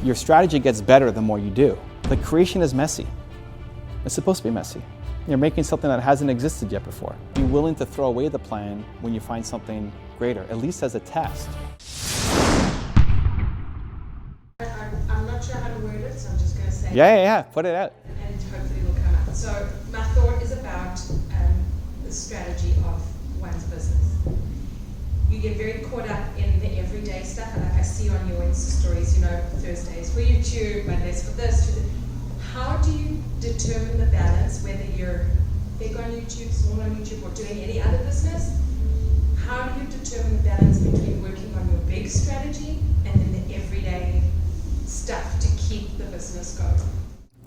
Your strategy gets better the more you do. The creation is messy. It's supposed to be messy. You're making something that hasn't existed yet before. Be willing to throw away the plan when you find something greater, at least as a test. I'm not sure how to word it, so I'm just going to say Yeah, put it out. And hopefully it will come out. So my thought is about the strategy of one's business. You get very caught up in the everyday stuff, and like I see on your Insta stories, Thursdays for YouTube, Mondays for this. How do you determine the balance, whether you're big on YouTube, small on YouTube, or doing any other business? How do you determine the balance between working on your big strategy and then the everyday stuff to keep the business going?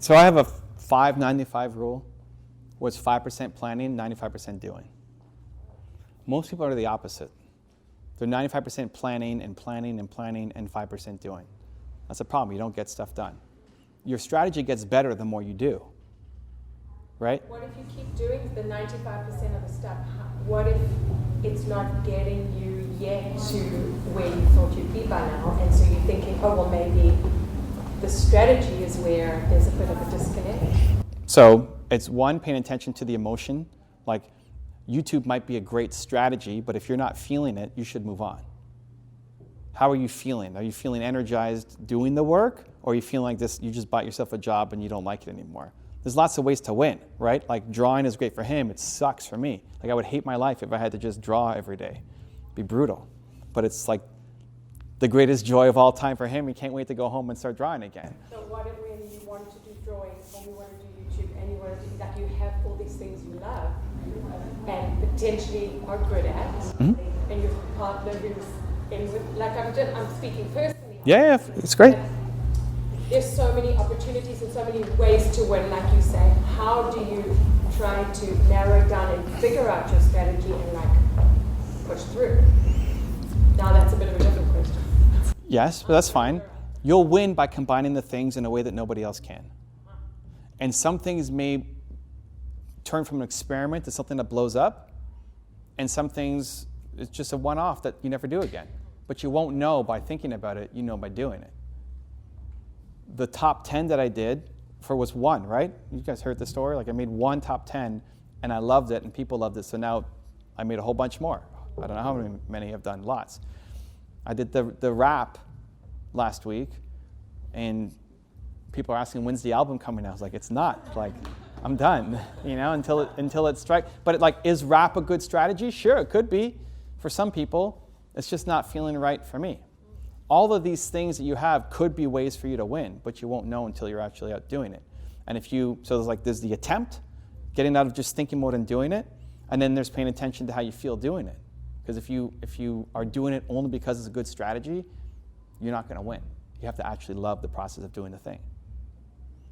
So I have a 5-95 rule, where it's 5% planning, 95% doing. Most people are the opposite. They're 95% planning and 5% doing. That's a problem. You don't get stuff done. Your strategy gets better the more you do, right? What if you keep doing the 95% of the stuff? What if it's not getting you yet to where you thought you'd be by now, and so you're thinking, oh, well, maybe the strategy is where there's a bit of a disconnect? So it's one, paying attention to the emotion. Like, YouTube might be a great strategy, but if you're not feeling it, you should move on. How are you feeling? Are you feeling energized doing the work? Or are you feeling like this, you just bought yourself a job and you don't like it anymore? There's lots of ways to win, right? Like, drawing is great for him. It sucks for me. Like, I would hate my life if I had to just draw every day. It'd be brutal. But it's like the greatest joy of all time for him. He can't wait to go home and start drawing again. So what if when you wanted to do drawing, when you wanted to do YouTube, and you wanted to do that, you have all these things you love and potentially are good at, and your partner who's in with, like I'm speaking personally. Yeah, it's great. There's so many opportunities and so many ways to win, like you say. How do you try to narrow down and figure out your strategy and push through? Now that's a bit of a different question. Yes, but that's fine. You'll win by combining the things in a way that nobody else can. And some things may turn from an experiment to something that blows up, and some things it's just a one-off that you never do again. But you won't know by thinking about it, you know by doing it. The top 10 that I did was one, right? You guys heard the story? Like, I made one top 10 and I loved it and people loved it. So now I made a whole bunch more. I don't know how many I've done, lots. I did the rap last week and people are asking, when's the album coming out? I was like, it's not. Like, I'm done, until it strikes. But is rap a good strategy? Sure, it could be for some people. It's just not feeling right for me. All of these things that you have could be ways for you to win, but you won't know until you're actually out doing it. And there's the attempt, getting out of just thinking mode and doing it, and then there's paying attention to how you feel doing it. Because if you are doing it only because it's a good strategy, you're not going to win. You have to actually love the process of doing the thing.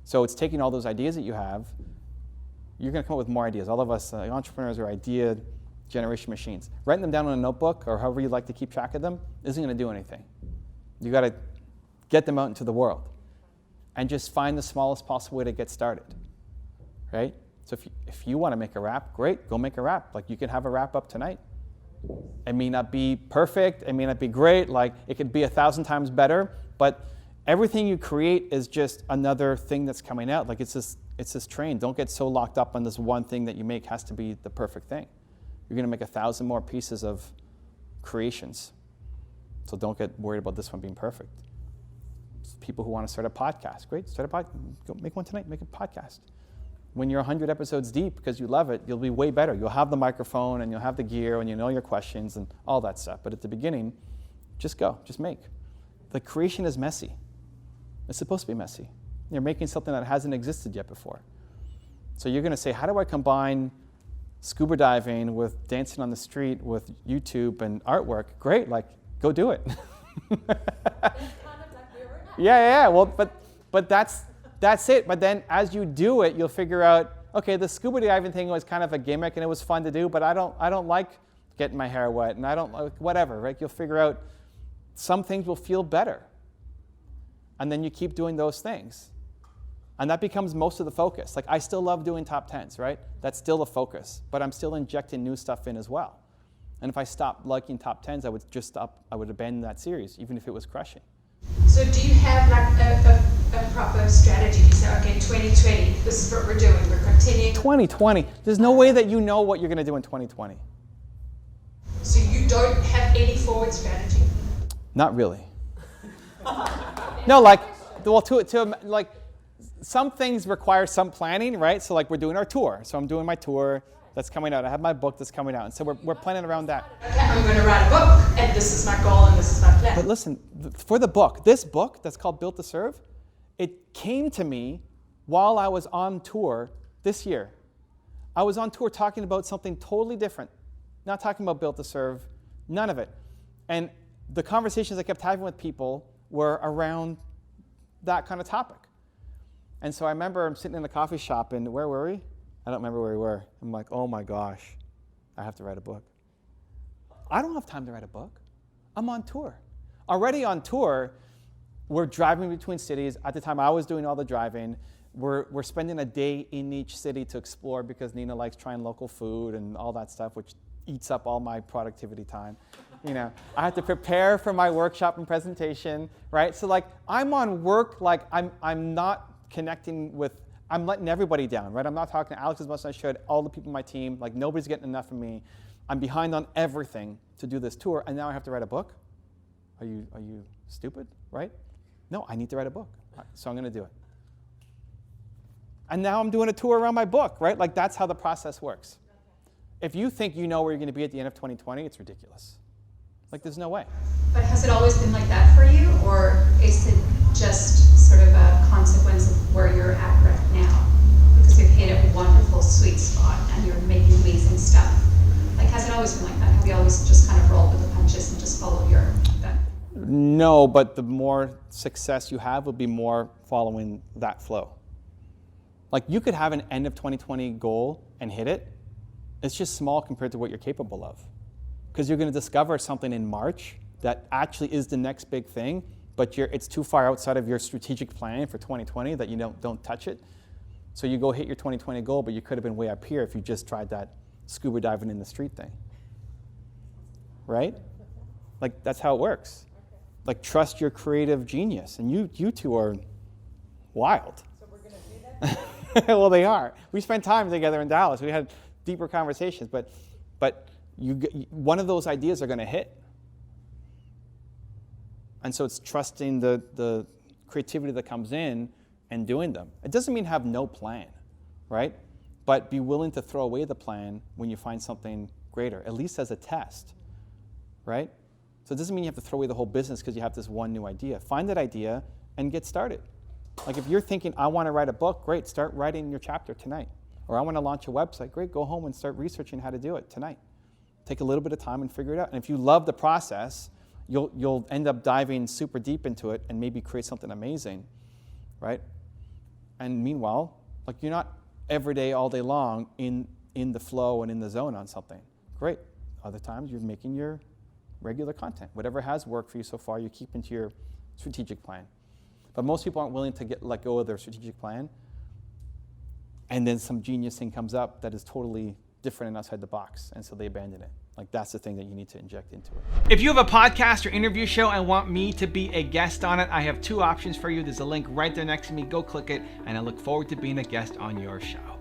So it's taking all those ideas that you have. You're going to come up with more ideas. All of us entrepreneurs are idea generation machines. Writing them down on a notebook or however you like to keep track of them isn't going to do anything. You got to get them out into the world and just find the smallest possible way to get started, right? So if you want to make a rap, great, go make a rap. Like, you can have a rap up tonight. It may not be perfect, it may not be great, like it could be 1,000 times better, but everything you create is just another thing that's coming out. Like, it's this train. Don't get so locked up on this one thing that you make has to be the perfect thing. You're going to make 1,000 more pieces of creations. So don't get worried about this one being perfect. People who want to start a podcast, great, start a podcast. Go make one tonight, make a podcast. When you're 100 episodes deep because you love it, you'll be way better. You'll have the microphone and you'll have the gear and you know your questions and all that stuff. But at the beginning, just go, just make. The creation is messy. It's supposed to be messy. You're making something that hasn't existed yet before. So you're going to say, how do I combine scuba diving with dancing on the street with YouTube and artwork? Great, go do it. Yeah. Well, but that's it. But then as you do it, you'll figure out, okay, the scuba diving thing was kind of a gimmick and it was fun to do, but I don't like getting my hair wet and I don't like whatever, right? You'll figure out some things will feel better. And then you keep doing those things. And that becomes most of the focus. Like, I still love doing top 10s, right? That's still the focus, but I'm still injecting new stuff in as well. And if I stopped liking top 10s, I would abandon that series, even if it was crushing. So do you have is what we're doing. We're continuing. 2020. There's no way that you know what you're going to do in 2020. So you don't have any forward strategy? Not really. No, like, well, like, some things require some planning, right? So like we're doing our tour. So I'm doing my tour that's coming out. I have my book that's coming out. And so we're planning around that. Okay, I'm going to write a book, and this is my goal, and this is my plan. But listen, for the book, this book that's called Built to Serve, it came to me while I was on tour this year. I was on tour talking about something totally different. Not talking about Built to Serve, none of it. And the conversations I kept having with people were around that kind of topic. And so I remember I'm sitting in the coffee shop, and where were we? I don't remember where we were. I'm like, oh my gosh, I have to write a book. I don't have time to write a book. I'm on tour. Already on tour, we're driving between cities. At the time, I was doing all the driving. We're spending a day in each city to explore because Nina likes trying local food and all that stuff, which eats up all my productivity time. You know, I have to prepare for my workshop and presentation, right? So like, I'm on work, like I'm not connecting with, I'm letting everybody down, right? I'm not talking to Alex as much as I should, all the people on my team, like nobody's getting enough of me. I'm behind on everything to do this tour, and now I have to write a book? Are you stupid, right? No, I need to write a book, so I'm gonna do it. And now I'm doing a tour around my book, right? Like that's how the process works. If you think you know where you're gonna be at the end of 2020, it's ridiculous. Like there's no way. But has it always been like that for you, or is it just sort of a consequence of where you're at right now? Because you've hit a wonderful sweet spot and you're making amazing stuff. Like, has it always been like that? Have you always just kind of rolled with the punches and just followed your gut? No, but the more success you have will be more following that flow. Like you could have an end of 2020 goal and hit it. It's just small compared to what you're capable of. Because you're going to discover something in March that actually is the next big thing, but it's too far outside of your strategic plan for 2020 that you don't touch it. So you go hit your 2020 goal, but you could have been way up here if you just tried that scuba diving in the street thing. Right? Like that's how it works. Like trust your creative genius. And you two are wild. So we're going to do that? Well, they are. We spent time together in Dallas. We had deeper conversations, but one of those ideas are going to hit. And so it's trusting the creativity that comes in and doing them. It doesn't mean have no plan, right? But be willing to throw away the plan when you find something greater, at least as a test, right? So it doesn't mean you have to throw away the whole business because you have this one new idea. Find that idea and get started. Like if you're thinking, I want to write a book, great, start writing your chapter tonight. Or I want to launch a website, great, go home and start researching how to do it tonight. Take a little bit of time and figure it out. And if you love the process, you'll end up diving super deep into it and maybe create something amazing, right? And meanwhile, like you're not every day, all day long in the flow and in the zone on something. Great. Other times you're making your regular content. Whatever has worked for you so far, you keep into your strategic plan. But most people aren't willing to let go of their strategic plan. And then some genius thing comes up that is totally different and outside the box, and so they abandon it. Like that's the thing that you need to inject into it. If you have a podcast or interview show and want me to be a guest on it, I have two options for you. There's a link right there next to me. Go click it, and I look forward to being a guest on your show.